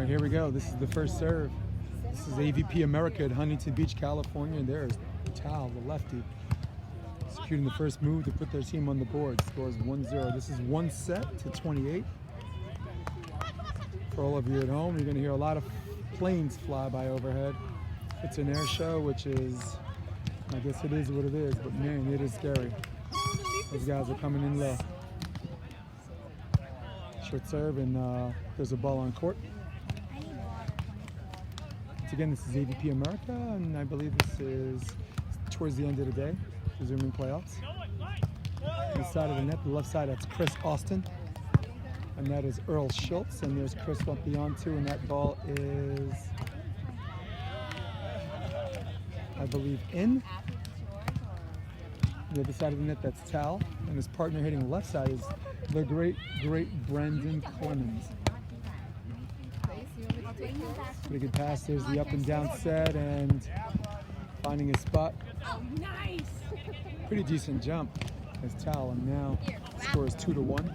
right, here we go. This is the first serve. This is AVP America at Huntington Beach, California, and there's Tal, the lefty, executing the first move to put their team on the board. Scores 1-0. This is one set to 28. For all of you at home, you're going to hear a lot of planes fly by overhead. It's an air show, which is, I guess it is what it is, but man, it is scary. Those guys are coming in low. Short serve, and there's a ball on court. Once again, this is AVP America, and I believe this is towards the end of the day, resuming playoffs. On the side of the net, the left side, that's Chris Austin, and that is Earl Schultz, and there's Chris up beyond two, and that ball is, I believe, in. The other side of the net, that's Tal, and his partner hitting the left side is the great Brandon Clemens. Pretty good pass. There's the up and down set and finding his spot. Nice. Pretty decent jump as Tal, and now scores 2-1.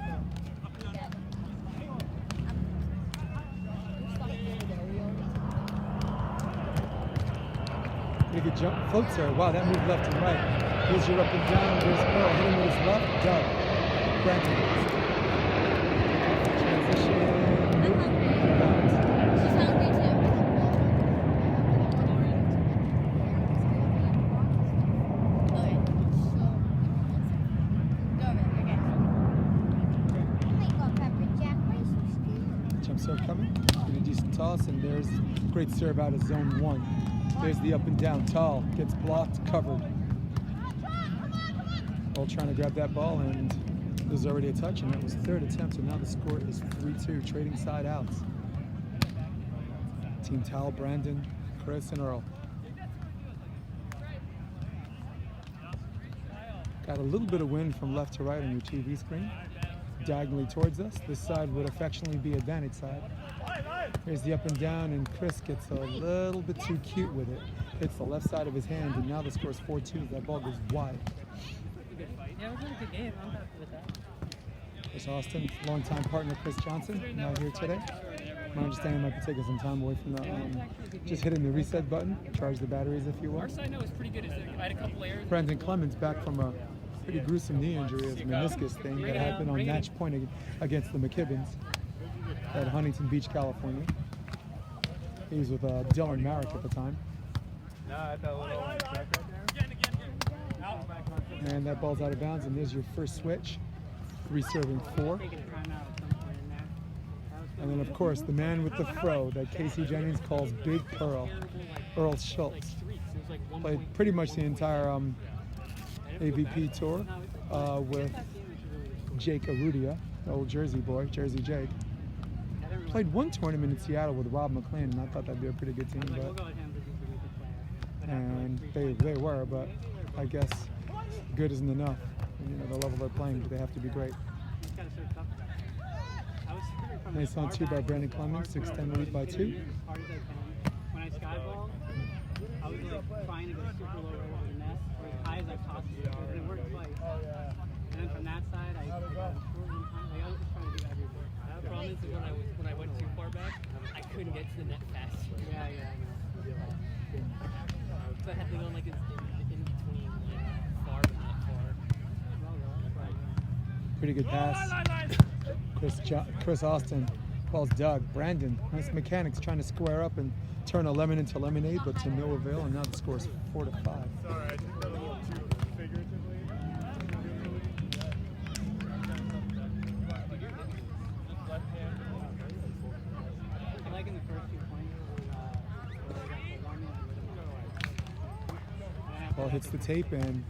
Pretty good jump. Floats there. Wow, that moved left and right. Here's your up and down. There's Earl hitting with his left. Doug. Brandon. Transition. She's hungry too. Okay. Go over there. Okay. Jump serve coming. Getting a decent toss, and there's great serve out of zone one. There's the up and down. Tall gets blocked, covered. All trying to grab that ball, and there's already a touch, and that was third attempt, so now the score is 3-2, trading side outs. Team Tal, Brandon, Chris, and Earl. Got a little bit of wind from left to right on your TV screen, diagonally towards us. This side would affectionately be advantage side. Here's the up and down, and Chris gets a little bit too cute with it. Hits the left side of his hand, and now the score is 4-2. That ball goes wide. Yeah, it was a good game. I'm happy with that. Chris Austin, longtime partner Chris Johnson, now here today. My understanding might be taking some time away from the, just hitting the reset button, charge the batteries, if you will. Our side now is pretty good. I had a couple layers. Brandon Clemens back from a pretty gruesome knee injury, a meniscus thing that happened on match point against the McKibbins at Huntington Beach, California. He was with Dylan Merrick at the time. And that ball's out of bounds, and there's your first switch. 3 serving 4. And then, of course, the man with the fro that Casey Jennings calls Big Pearl, Earl Schultz. Played pretty much the entire AVP tour with Jake Arudia, the old Jersey boy, Jersey Jake. Played one tournament in Seattle with Rob McLean, and I thought that'd be a pretty good team. And they were, but I guess good isn't enough. You know, the level they're playing, they have to be great. Nice on 2 by Brandon Clemens, 6'10" lead by 2. When I skyballed, I was like trying to go super low right over the net, or as high as I possibly could, and it worked twice. And then from that side, I was trying to do everything. The problem is when I went too far back, I couldn't get to the net fast. Yeah. So I had to go like in between, far but not far. Pretty good pass. Chris Austin calls Doug. Brandon, nice mechanics, trying to square up and turn a lemon into lemonade, but to no avail, and now the score is 4-5. Sorry, I did that a little too figuratively. Like in the first 2 points, Ball hits the tape, and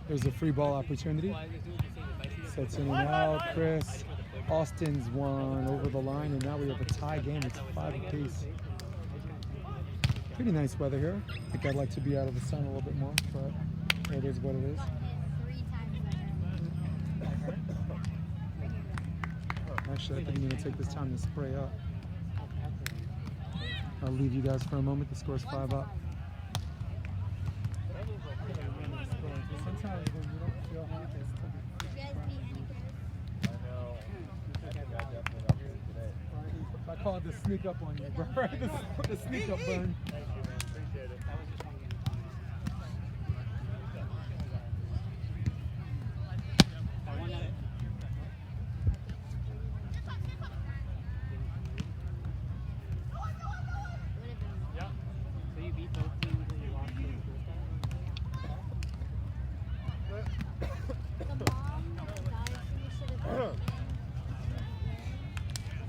there's a free ball opportunity. Sets in and out. Chris Austin's one over the line, and now we have a tie game. It's 5 apiece. Pretty nice weather here. I think I'd like to be out of the sun a little bit more, but it is what it is. Actually, I think I'm going to take this time to spray up. I'll leave you guys for a moment. The score's 5 up. Sometimes when you don't feel happy, it's tough. call it the sneak up on you, bro. the sneak up burn. Thank you, man. Appreciate it. That was just one game. I won that. Yeah. So you beat both teams and you lost to the first guy? The mom died, so we should have been in. The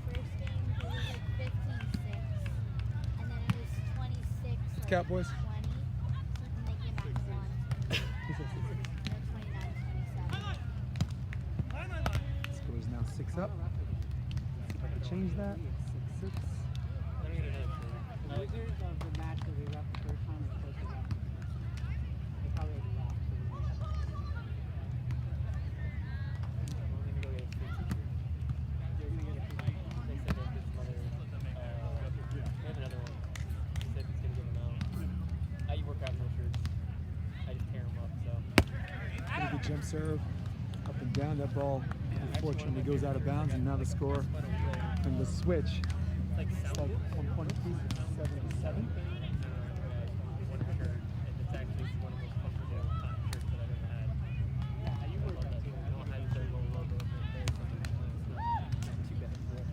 first game, it was like 15-6. And then it was 26 or Cowboys. 20. And they came back and won. Or 29-27. Score is now 6 up. See if I can change that. 6-6. The losers of the match that we left the first time was supposed to win. They probably already lost. They're gonna get a free kick. They said that this mother, we have another one. He said he's gonna give them out. I work out no shirts. I just tear them up, so. Pretty good jump serve. Up and down. That ball unfortunately goes out of bounds, and now the score and the switch. It's like It's like 1 point apiece. It's 7-7. one shirt, and it's actually one of the most comfortable cotton shirts that I've ever had. Yeah, you I work love out that. too. I don't have their little logo right there, so it's not too bad for it.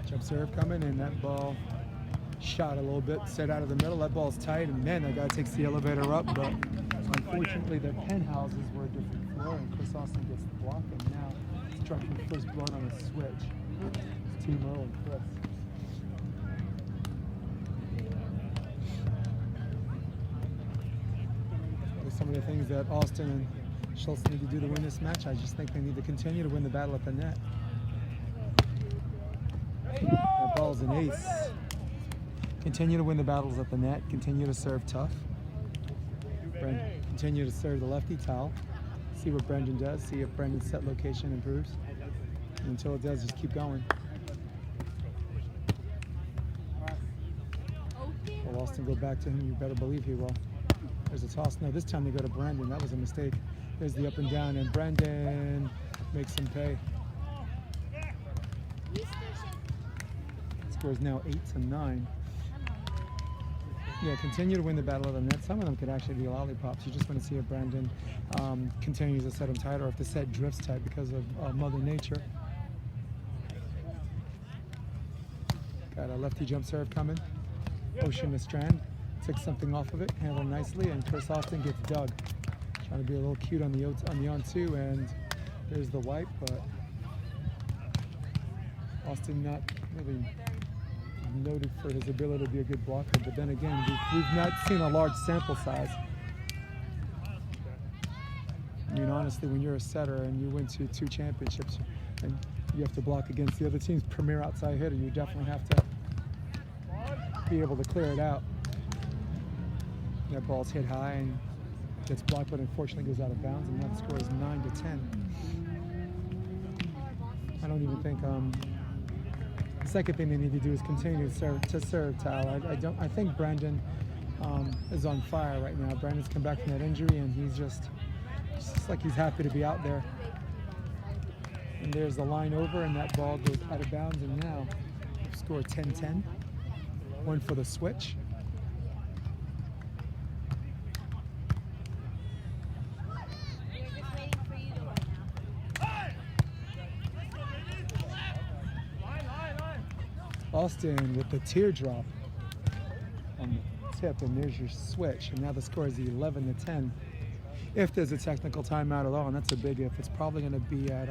Jump serve coming, and that ball shot a little bit, set out of the middle. That ball's tight, and then that guy takes the elevator up, but unfortunately the penthouses were a different floor, and Chris Austin gets the block, and now striking first blood on a switch. It's Team Earl and Chris. There's some of the things that Austin and Schultz need to do to win this match. I just think they need to continue to win the battle at the net. That ball's an ace. Continue to win the battles at the net. Continue to serve tough. Continue to serve the lefty towel. See what Brendan does. See if Brendan's set location improves. And until it does, just keep going. Will Austin go back to him? You better believe he will. There's a toss. No, this time they go to Brendan. That was a mistake. There's the up and down, and Brendan makes him pay. Score is now 8-9. Yeah, continue to win the battle of the net. Some of them could actually be lollipops. You just want to see if Brandon continues to set them tight, or if the set drifts tight because of Mother Nature. Got a lefty jump serve coming. Ocean to Strand. Took something off of it, handled nicely, and Chris Austin gets dug. Trying to be a little cute on the on-2, and there's the wipe, but Austin not really noted for his ability to be a good blocker, but then again, we've not seen a large sample size. I mean, honestly, when you're a setter and you win two championships and you have to block against the other team's premier outside hitter, you definitely have to be able to clear it out. That ball's hit high and gets blocked, but unfortunately goes out of bounds, and that score is 9-10. I don't even think the second thing they need to do is continue to serve Tal. I think Brandon is on fire right now. Brandon's come back from that injury, and he's just like he's happy to be out there. And there's the line over, and that ball goes out of bounds, and now score 10-10. One for the switch. Austin with the teardrop on the tip, and there's your switch, and now the score is 11-10. If there's a technical timeout at all, and that's a big if, it's probably going to be at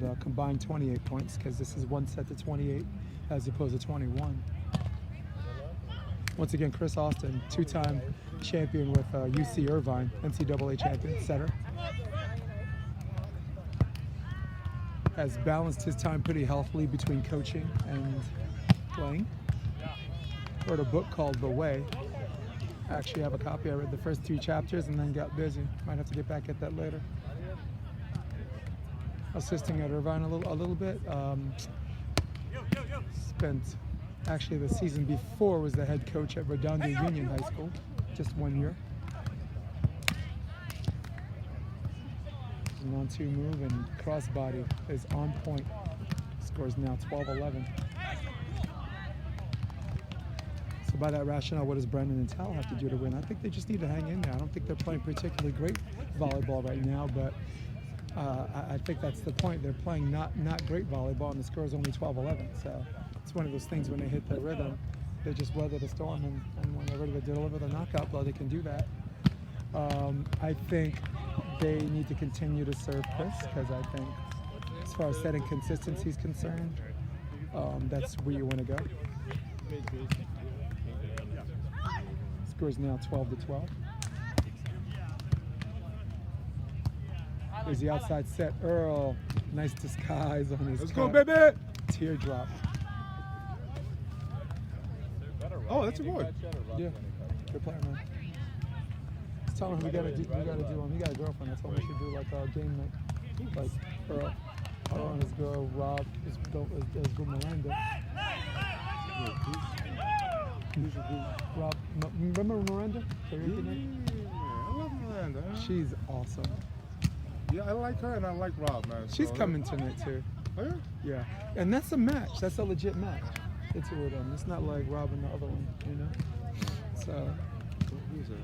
the combined 28 points, because this is one set to 28 as opposed to 21. Once again, Chris Austin, two-time champion with UC Irvine, NCAA champion, setter. Has balanced his time pretty healthily between coaching and playing. Wrote a book called The Way. I actually have a copy. I read the first 3 chapters and then got busy. Might have to get back at that later. Assisting at Irvine a little bit. Spent Actually, the season before was the head coach at Redondo Union High School, just 1 year. An 1-2 move and crossbody is on point. Scores now 12-11. So by that rationale, what does Brendan and Tal have to do to win? I think they just need to hang in there. I don't think they're playing particularly great volleyball right now, but I think that's the point. They're playing not great volleyball, and the score is only 12-11. So it's one of those things when they hit their rhythm, they just weather the storm, and when they're ready to deliver the knockout blow, they can do that. I think they need to continue to serve Chris, because I think as far as setting consistency is concerned, that's where you want to go. Score is now 12-12. There's the outside set. Earl, nice disguise on his Let's cut. go, baby! Teardrop. Oh, that's a boy. Yeah, good player, man. Just tell him we gotta do. He got a girlfriend. I told him we should do like a game night, like Earl and his girl Rob is good Miranda. Rob, remember Miranda? I love Miranda. She's awesome. Yeah, I like her and I like Rob, man. She's So, coming tonight too. Oh, yeah? Yeah, and that's a match. That's a legit match. The two of them. It's not like Rob and the other one, you know. So. Who's that?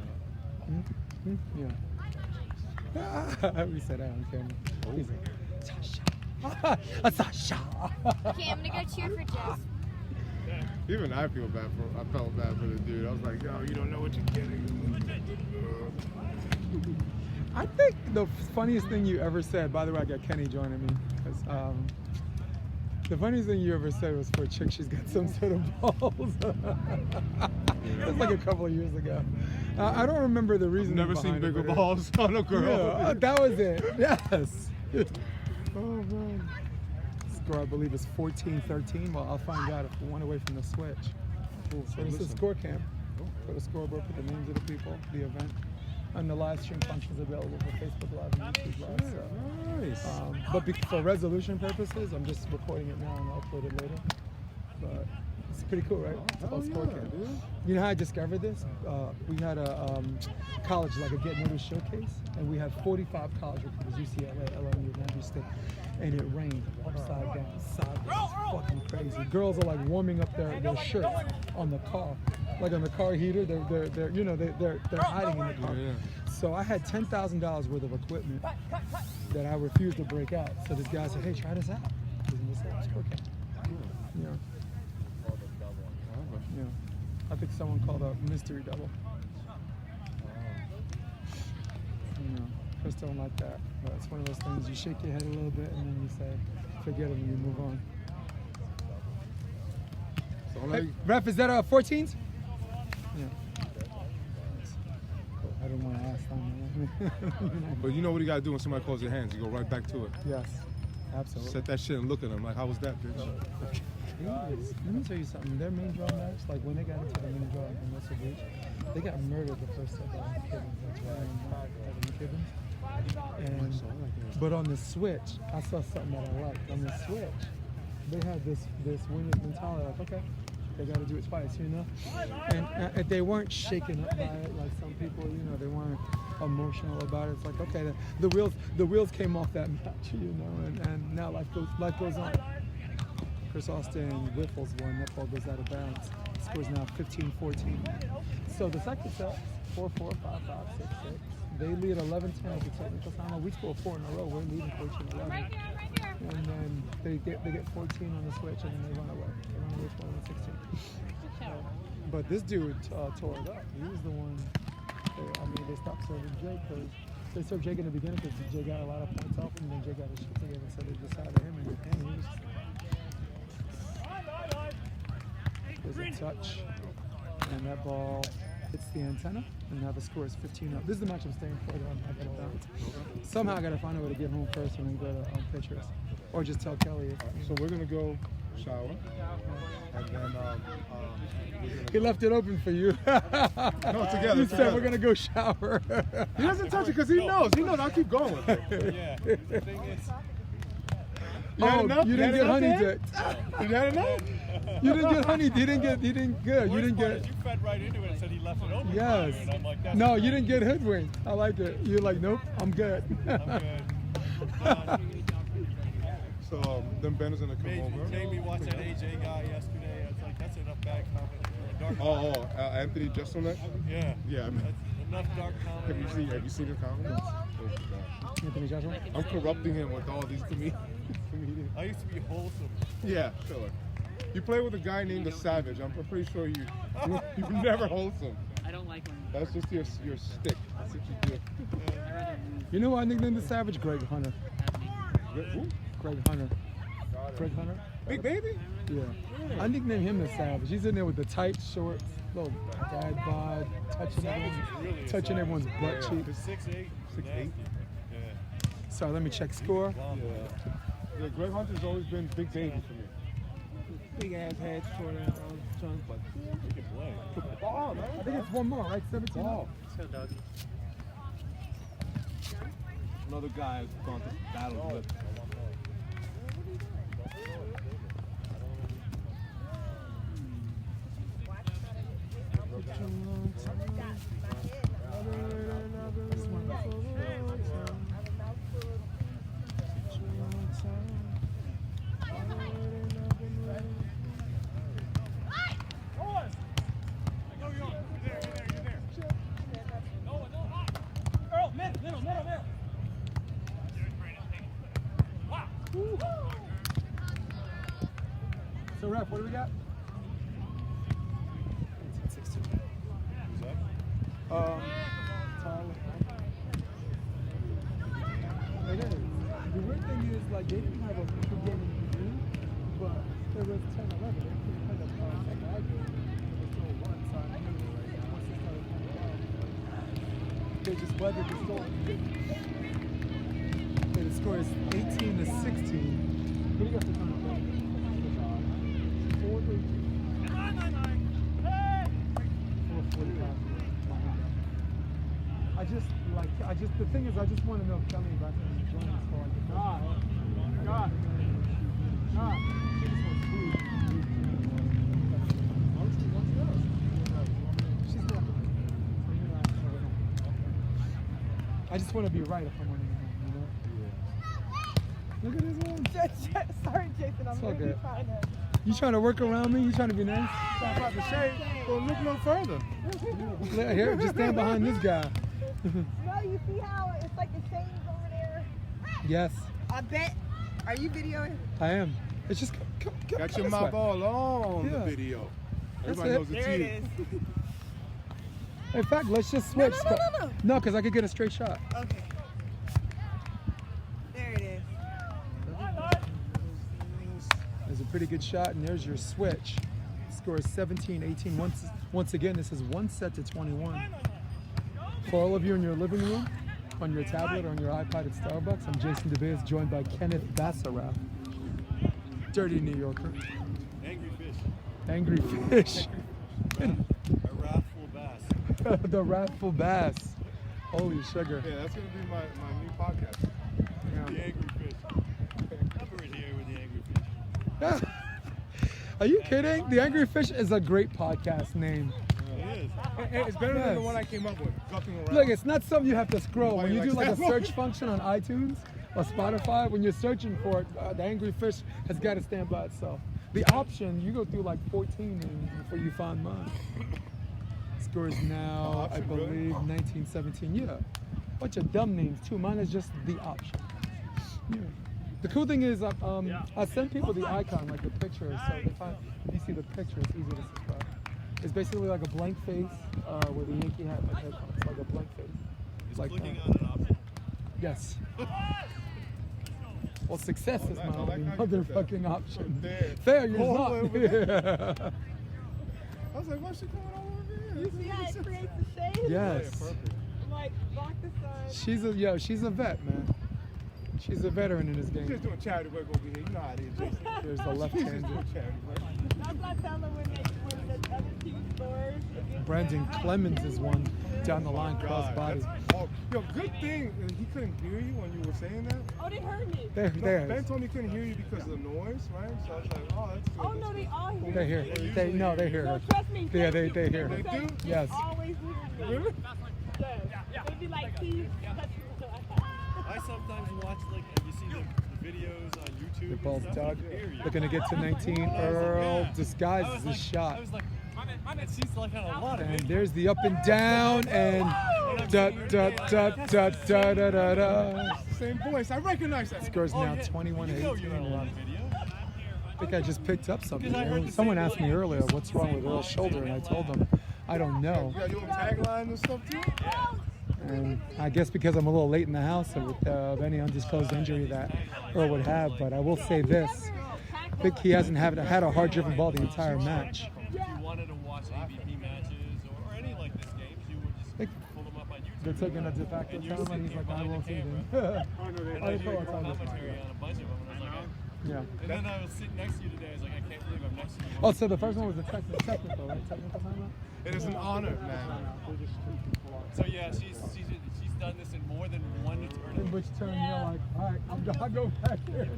Yeah. We said that on camera. He's like, Sasha. Sasha. Okay, I'm gonna go cheer for Jess. Even I felt bad for the dude. I was like, yo, you don't know what you're getting. I think the funniest thing you ever said, by the way, I got Kenny joining me, because the funniest thing you ever said was for a chick, she's got some sort of balls. It was like a couple of years ago. I don't remember the reason. Never seen bigger balls on a girl. Yeah, that was it. Yes. Oh, man. Score, I believe, is 14-13. Well, I'll find out if we went away from the switch. So this is score camp. Go to scoreboard, put the names of the people, the event. And the live stream function is available for Facebook Live and YouTube Live. So. Nice. But for resolution purposes, I'm just recording it now and I'll upload it later. But it's pretty cool, right? It's called score camp. You know how I discovered this? We had a college, like a Get Noticed showcase, and we had 45 college recruiters, UCLA, LMU, Andrew State, and it rained upside down, sideways, fucking crazy. Girls are like warming up their shirts on the car, like on the car heater. They're you know they're hiding in the car. Yeah. So I had $10,000 worth of equipment that I refused to break out. So this guy said, "Hey, try this out." Isn't this score camp? Yeah. Yeah. I think someone called a mystery double. You know, Chris don't like that. But it's one of those things, you shake your head a little bit and then you say, forget it and you move on. So Hey, ref, is that 14s? Yeah. I didn't want to ask them. But you know what you gotta do when somebody calls your hands? You go right back to it. Yes, absolutely. Set that shit and look at them like, how was that, bitch? Let me tell you something. Their main draw match, like when they got into the main draw in Muscle Beach, they got murdered the first set by Kibbins. That's right. And but on the switch, I saw something that I liked. On the switch, they had this winner's mentality. Like, okay, they got to do it twice, you know. And they weren't shaken up by it like some people, you know. They weren't emotional about it. It's like, okay, the wheels came off that match, you know. And now life goes on. Chris Austin Whiffles won. That ball goes out of bounds. Scores now 15-14. So the second set, 4-4, 5-5, 6-6. They lead 11-10 at the technical time. We score 4 in a row. We're leading 14-11. And then they get 14 on the switch, and then they run away. They run away 12-16. But this dude tore it up. He was the one. They stopped serving Jake because they served Jake in the beginning because Jake got a lot of points off him, and then Jake got his shit together, so they decided him, and he was. There's a touch, and that ball hits the antenna, and now the score is 15 up. This is the match I'm staying for. I got to bounce. Somehow I got to find a way to get home first and then go to pitchers, or just tell Kelly. So we're gonna go shower, and then He left it open for you. No, together. You said we're gonna go shower. He doesn't touch it because he knows. He knows. I'll keep going with it. Yeah. The thing is, You had enough? You didn't get honey man? dick. You had enough? You didn't get honey. You didn't get. You didn't get. You fed right into it and said he left it open. Yes. And I'm like, that's No, you didn't get hoodwinked. I like it. You're like, nope, I'm good. I'm good. So then Ben is gonna come over. Made me watch that AJ guy yesterday. It's like, that's enough bad comedy. Dark Anthony Jeselnik? Yeah. Yeah, man. That's enough dark comedy. Have you seen his comments? Oh, God. Anthony Joshua? I'm corrupting him with all these comedians. I used to be wholesome. Yeah, sure. You play with a guy named the Savage. I'm pretty sure you're never wholesome. I don't like when That's just your stick. That's what you do. I rather lose. You know who I nicknamed the Savage? Greg Hunter. Who? Greg Hunter. Greg Hunter? Big baby? Yeah. I nicknamed him the Savage. He's in there with the tight shorts, little dad bod, touching everyone's butt cheek. 6'8". 6'8". Yeah. Sorry, let me check score. Yeah, Greg Hunter's always been big baby for me. Big ass head, short trunk, but He can play. Ball, man. I think it's one more, right? 17. Ball. Let's go, doggy. another guy has gone to battle with. So, ref, what do we got? It is. The weird thing is, like, they didn't have a good game in the beginning, but there was 10-11. They could kind of like I did. There was no one, so I'm right now. Once they started coming out, they just weathered the storm. Okay, the score is 18-16. What do you got for coming up? 4:45. The thing is, I just want to know if Kelly and Bryson is joining us for like God. She just wants food. She's not. I just want to be right if I'm winning, you know? Look at this one. Sorry, Jason, I'm It's all really good. trying to. You trying to work around me? You trying to be nice? Stop out the shade. Well, look no further. Here, just stand behind this guy. No, you see how it's like the shades over there? Yes, I bet. Are you videoing? I am. It's just come Got come your this mouth way. all on Yeah. the video. That's Everybody it. knows it's There it you. is. In fact, let's just switch. No. No, because I could get a straight shot. Okay. There it is. There's a pretty good shot, and there's your switch. Score is 17-18. Once again, this is one set to 21. For all of you in your living room, on your tablet or on your iPad at Starbucks, I'm Jason DeBeers, joined by Kenneth Bassarab. Dirty New Yorker. Angry fish. Angry fish. A wrathful bass. The wrathful bass. Holy sugar. Yeah, that's gonna be my new podcast. The angry fish. I'm right here with the angry fish. Are you kidding? The Angry Fish is a great podcast name. It is. It's better than the Yes. one I came up with. Ducking around. Look, it's not something you have to scroll. When you do like a Nobody likes search function on iTunes or Spotify, when you're searching for it, the Angry Fish has got to stand by itself. The option, you go through like 14 names before you find mine. Score is now, I Option, really? believe, 1917. Yeah. Bunch of dumb names too. Mine is just the option. Yeah. The cool thing is, I send people the icon, like the picture, so if you see the picture, it's easy to subscribe. It's basically like a blank face with a Yankee hat, like headphones. It's like a blank face. Is Like clicking that. on an option? Yes. Well, success is my I like only how you did that. motherfucking option. Fair. Fair, you're Oh, not. over Yeah. I was like, what's she going on over here? You see how it creates the shade? Yes. Perfect. I'm like, block the sun. She's a vet, man. She's a veteran in this She's game. just doing charity work over here. You know how it is, Jason. There's the She's left-handed. just doing charity work. That's not telling when the other team scores. Brandon Clemens is one. down the line, cross body. Oh, yo, good thing he couldn't hear you when you were saying that. Oh, they heard me. There, No, there. Ben told me he couldn't hear you because of the noise, right? So I was like, oh, that's good. Oh, no, they all hear They hear. They hear No, her. trust me. Yeah, thank they you. hear her. They do? Yes. Always hear me. Really? Yes. They'd be like, Keith. I sometimes watch, like, you see the videos on YouTube. The ball's and stuff, dug. I hear you. They're going to get to 19. Earl disguises his shot. I was like, it seems like on a lot of And videos. there's the up and down and da da da da da da da da. Same voice. I recognize that. Scores Oh, now yeah. 21 You to know 18. you're in a lot of And videos. I think I just picked up something. Because I heard the Someone same asked me earlier what's wrong with Earl's shoulder, and I told them I don't know. You got your own tagline and stuff too? And I guess because I'm a little late in the house with any undisclosed injury that Earl would have, but I will say this. I think he hasn't had a hard-driven ball the entire match. If you wanted to watch AVP matches or any like this games, you would just pull them up on YouTube. They're taking a de facto And you're time, and sitting he's like, I behind won't the see them. camera. I And just I thought hear it's on this commentary on a bunch of them, and I was like, Yeah. and then I was sitting next to you today. I was like, I can't believe I'm next to you. Oh, so the first one was the technical, right? Technical timeout? It is an honor, man. So yeah, she's done this in more than one In tournament. which turn you're like, all right, I'll go back there.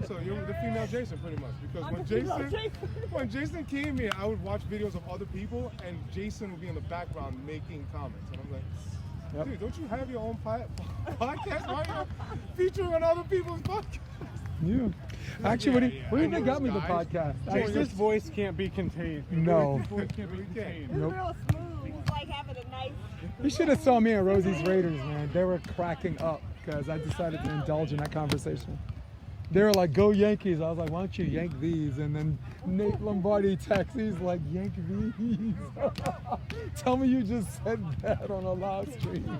So you're the female Jason, pretty much, because I'm when the female Jason, when Jason came here, I would watch videos of other people, and Jason would be in the background making comments, and I'm like, Yep. dude, don't you have your own podcast? Why are you featuring on other people's podcasts? You. Actually, what do you I think know got me the this guy. podcast? Jason's Actually, voice can't be contained. No. His voice can't be contained. It's Nope. real smooth. It's like having a nice. You should have saw me and Rosie's Raiders, man. They were cracking up because I decided to indulge in that conversation. They were like, go Yankees. I was like, why don't you yank these? And then Nate Lombardi texts, he's like, yank these. Tell me you just said that on a live stream.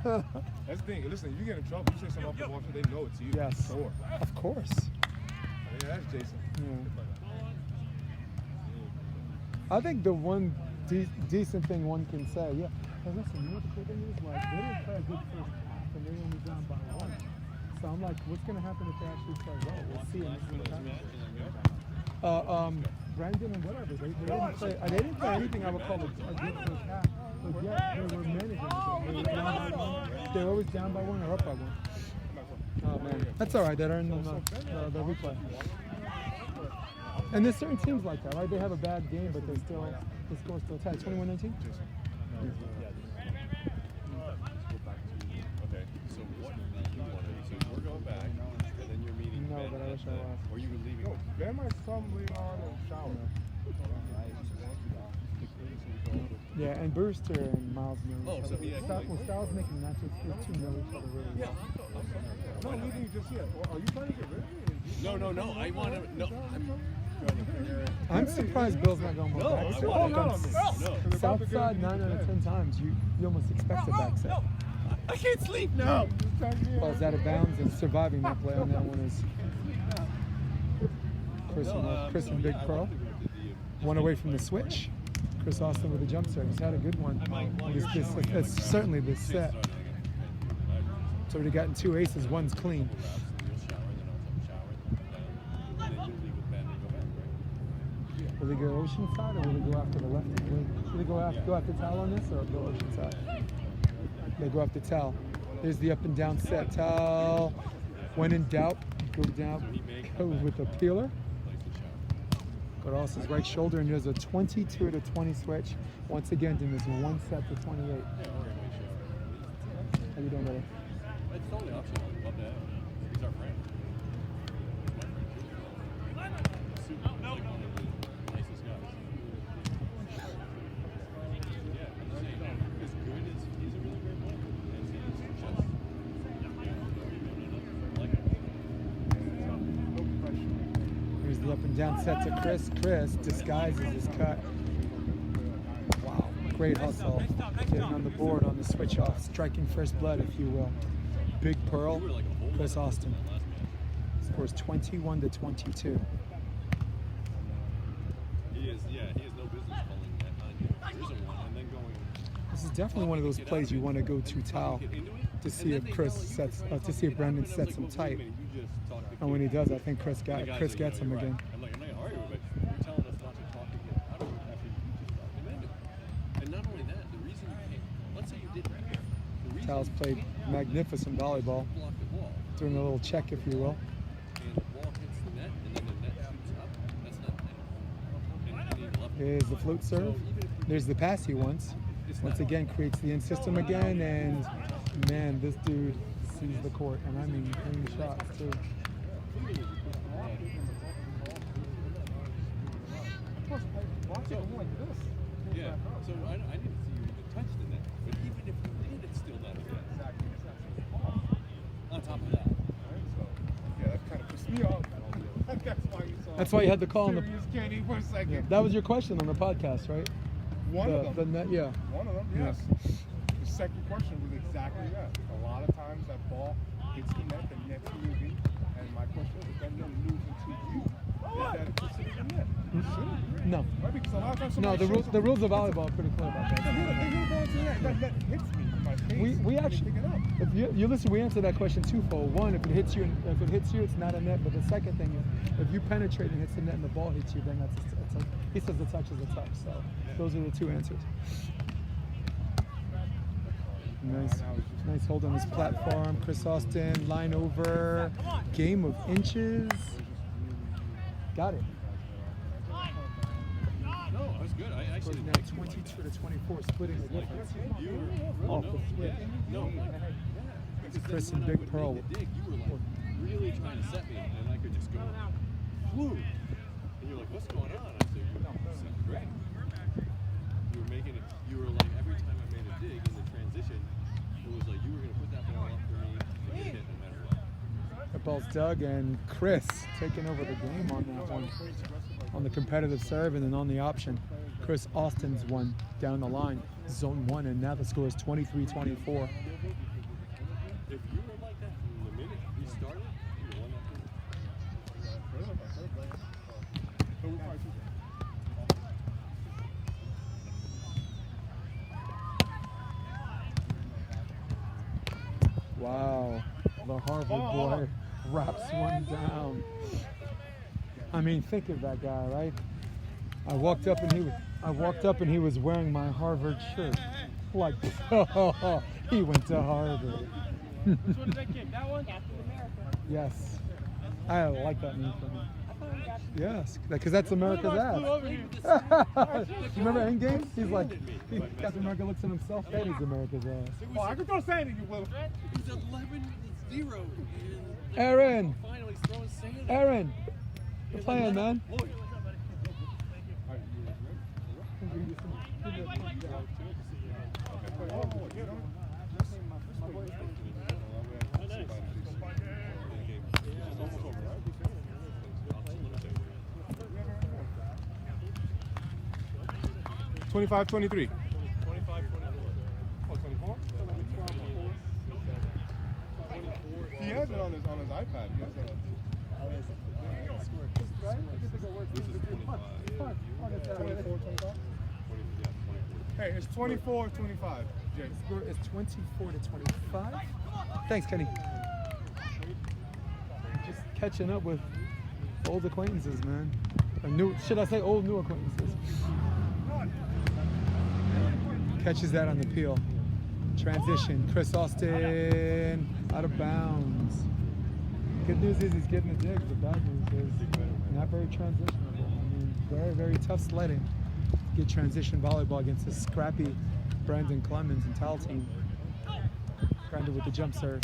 That's the thing. Listen, you get in trouble. You say something off the wall, they know it's you. Yes. Sure. Of course. Yeah, that's Jason. Yeah. I think the one decent thing one can say, yeah. Hey, listen, you know what the cool thing is? Like, they didn't play a good first half, and they only down by 1. So I'm like, what's going to happen if they actually play well? We'll see. Brandon and whatever, they didn't play anything I would call a good first half. But yet, they were managing the game. They were down by 1. They were always down by 1 or up by 1. Oh, man. That's all right. That earned them the replay. And there's certain teams like that, right? They have a bad game, but the score still tied. 21-19? Okay, so what you want to? So we're going back, and then you're meeting. No, Ben but I wish I at, was. Or you were leaving. No, Ben might come later on and shower. Yeah, and Brewster and Miles know Oh, each so other. he actually- When Styles making matches, those two know each other really well. No, leaving just yet. Are you trying to get rid of me? No. I want to. No, I'm surprised Bill's not going more No, back. I set. want Like, to. No. Southside 9 out of 10 times, you almost expect a back set. I can't sleep now. Ball's out of bounds and surviving that play on that one is Chris and Big Pro. One away from the switch. Chris Austin with a jump serve. He's had a good one. It's certainly this set. So we've gotten 2 aces. One's clean. Will he go ocean side or will he go after the left? Should he go after Tal on this or go ocean side? They go after Tal. There's the up and down set. Tal, when in doubt, go with a peeler. Go to Austin's right shoulder, and there's a 22 to 20 switch. Once again, in this one set to 28. How you doing, brother? It's totally optional. Love to have him. He's our friend. Super, like, one of the nicest guys. Yeah, I'm saying, as good as he's a really great player. And he's just Here's the up and down set to Chris. Chris disguises his cut. Wow, great hustle. Getting on the board on the switch off, striking first blood, if you will. Big Pearl, Chris Austin. Scores 21 to 22. he has no business calling that on you. There isn't one, and then going. This is definitely one of those plays you want to go to Tal to see if to see if Brandon sets him tight. And when he does, I think Chris gets him again. I'm not gonna argue, but you're telling us not to talk again. How do we, after you just talk? And not only that, the reason you can't, let's say towels played magnificent volleyball. Block the ball. Doing a little check, if you will. And the ball hits the net, and then the net shoots up. That's not net. And you need left. Here's the float serve. There's the pass he wants. Once again, creates the in system again, and man, this dude sees the court, and I mean clean shots too. Yeah. So I didn't see you even touch the net, but even if you did, it's still not a net. On top of that. Yeah, that kind of pissed me off. That's why you had the call on the. Serious Kenny for a second. Yeah, that was your question on the podcast, right? One of them. The net, yeah. One of them, yes. The second question was exactly that. A lot of times that ball hits the net's moving, and my question is, if that net moves into you, is that considered a net? No. Right? Because a lot of times No, somebody the rules of volleyball are pretty clear about They that. hit a ball into the net. That net hits me in my face. We actually, pick it up. if you listen, we answer that question twofold. One, if it hits you, it's not a net. But the second thing is, if you penetrate and hits the net and the ball hits you, then he says the touch is a touch. So those are the two answers. Nice hold on this platform. Chris Austin, line over, game of inches. Got it. No, that's good. I So actually now 22 to 24, splitting the difference. Off the flip. No. It's Chris and Big Pearl. You were like really trying to set me, and I could just go, whoo. And you're like, what's going on? I said, you're great. You were making it, you were like, every time I made a dig in the transition, it was like you were going to put that ball up for me and get hit no matter what. The ball's dug, and Chris taking over the game on that one. On the competitive serve and then on the option. Chris Austin's one down the line, zone 1, and now the score is 23-24. If you were like that from the minute we started, you won that. Wow, the Harvard boy wraps one down. I mean, think of that guy, right? I walked up and he was wearing my Harvard shirt. Like, oh, he went to Harvard. Which one did they kick? That one? Captain America. Yes, I like that name for him. I thought we got Yes, because that's America's ass. Remember Endgame? He's like, Captain America looks at himself, that is America's ass. Oh, I could throw sand at you, little. It was 11-0. Aaron! Finally throwing sand at Aaron! You're playing, man. Lloyd. $25-23. 25-24. Oh, 24? He has it on his iPad. He has it. Hey, it's 24-25. Jay. Score is 24 to 25. Thanks, Kenny. Just catching up with old acquaintances, man. Or new, should I say old new acquaintances? Catches that on the peel. Transition. Chris Austin out of bounds. Good news is he's getting the digs. The bad news is not very transitionable. I mean, very, very tough sledding to get transition volleyball against this scrappy Brandon Clemens and Tal team. Brandon with the jump serve.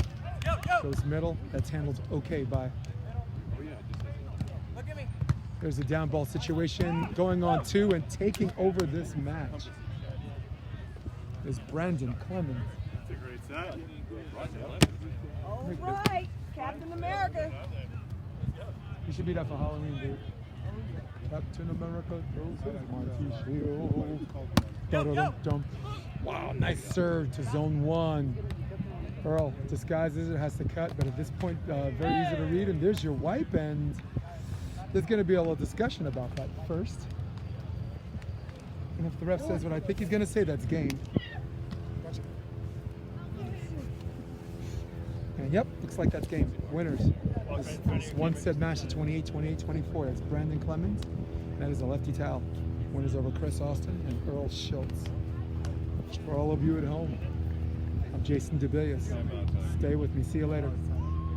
Goes middle. That's handled okay by. There's a down ball situation going on 2 and taking over this match is Brandon Clemens. That's a great set. All right, Captain America. You should be that for Halloween, dude. Captain America throws his mighty shield. Dum-dum-dum. Wow, nice serve to zone 1. Earl disguises it, has to cut, but at this point, very easy to read. And there's your wipe, and there's going to be a little discussion about that first. And if the ref says what I think he's going to say, that's game. And yep, looks like that's game. Winners. This one set match at 28-24. That's Brandon Clemens. And that is a lefty towel. Winners over Chris Austin and Earl Schultz. For all of you at home, I'm Jason DeBillius. Stay with me. See you later.